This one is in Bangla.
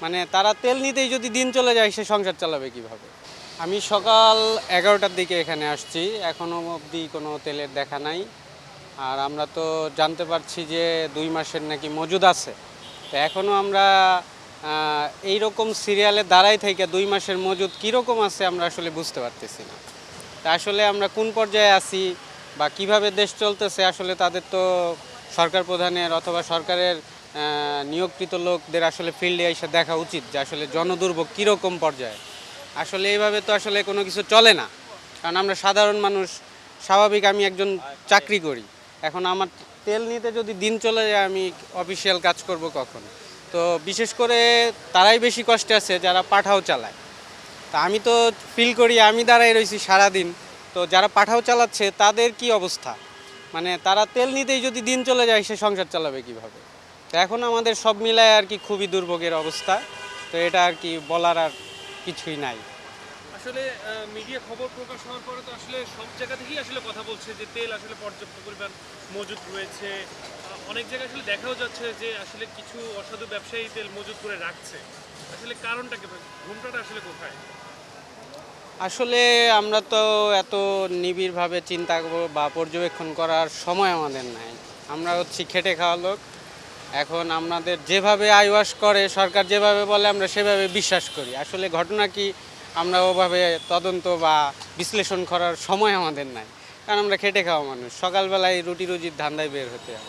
মানে তারা তেল নিতেই যদি দিন চলে যায় সে সংসার চালাবে কিভাবে? আমি সকাল 11টার দিকে এখানে আসছি, এখনও অবধি কোনো তেলের দেখা নাই। আর আমরা তো জানতে পারছি যে 2 মাসের নাকি মজুদ আছে। তো এখনও আমরা এই রকম সিরিয়ালে দাঁড়াই থেকে 2 মাসের মজুদ কীরকম আছে আমরা আসলে বুঝতে পারতেছি না। তা আসলে আমরা কোন পর্যায়ে আছি বা কিভাবে দেশ চলতেছে আসলে তাদের তো সরকার প্রধানের অথবা সরকারের নিয়োগকৃত লোকদের আসলে ফিল্ডে এসে দেখা উচিত যে আসলে জনদুর্ভোগ কীরকম পর্যায়ে। আসলে এইভাবে তো আসলে কোনো কিছু চলে না, কারণ আমরা সাধারণ মানুষ। স্বাভাবিক, আমি একজন চাকরি করি, এখন আমার তেল নিতে যদি দিন চলে যায় আমি অফিসিয়াল কাজ করব কখন? তো বিশেষ করে তারাই বেশি কষ্টে আছে যারা পাঠাও চালায়। তা আমি তো ফিল করি আমি দাঁড়াই রয়েছি সারাদিন, তো যারা পাঠাও চালাচ্ছে তাদের কি অবস্থা? মানে তারা তেল নিতেই যদি দিন চলে যায় সে সংসার চালাবে কিভাবে? তো এখন আমাদের সব মিলায় আর কি খুবই দুর্ভোগের অবস্থা। তো এটা আর কি বলার আর কিছুই নাই। আসলে মিডিয়া খবর প্রকাশ হওয়ার পরে তো আসলে সব জায়গা থেকেই আসলে কথা বলছে যে তেল আসলে পর্যাপ্ত পরিমাণ মজুদ রয়েছে। অনেক জায়গায় আসলে দেখাও যাচ্ছে যে আসলে কিছু অসাধু ব্যবসায়ী তেল মজুদ করে রাখছে। আসলে কারণটা কি, ঘুমটাটা আসলে কোথায়? আসলে আমরা তো এত নিবিড়ভাবে চিন্তা বা পর্যবেক্ষণ করার সময় আমাদের নাই। আমরা হচ্ছি খেটে খাওয়া লোক। এখন আমাদের যেভাবে আইওয়াশ করে সরকার, যেভাবে বলে আমরা সেভাবে বিশ্বাস করি। আসলে ঘটনা কি আমরা ওভাবে তদন্ত বা বিশ্লেষণ করার সময় আমাদের নাই, কারণ আমরা খেটে খাওয়া মানুষ। সকালবেলায় রুটি রুজির ধান্দায় বের হতে হয়।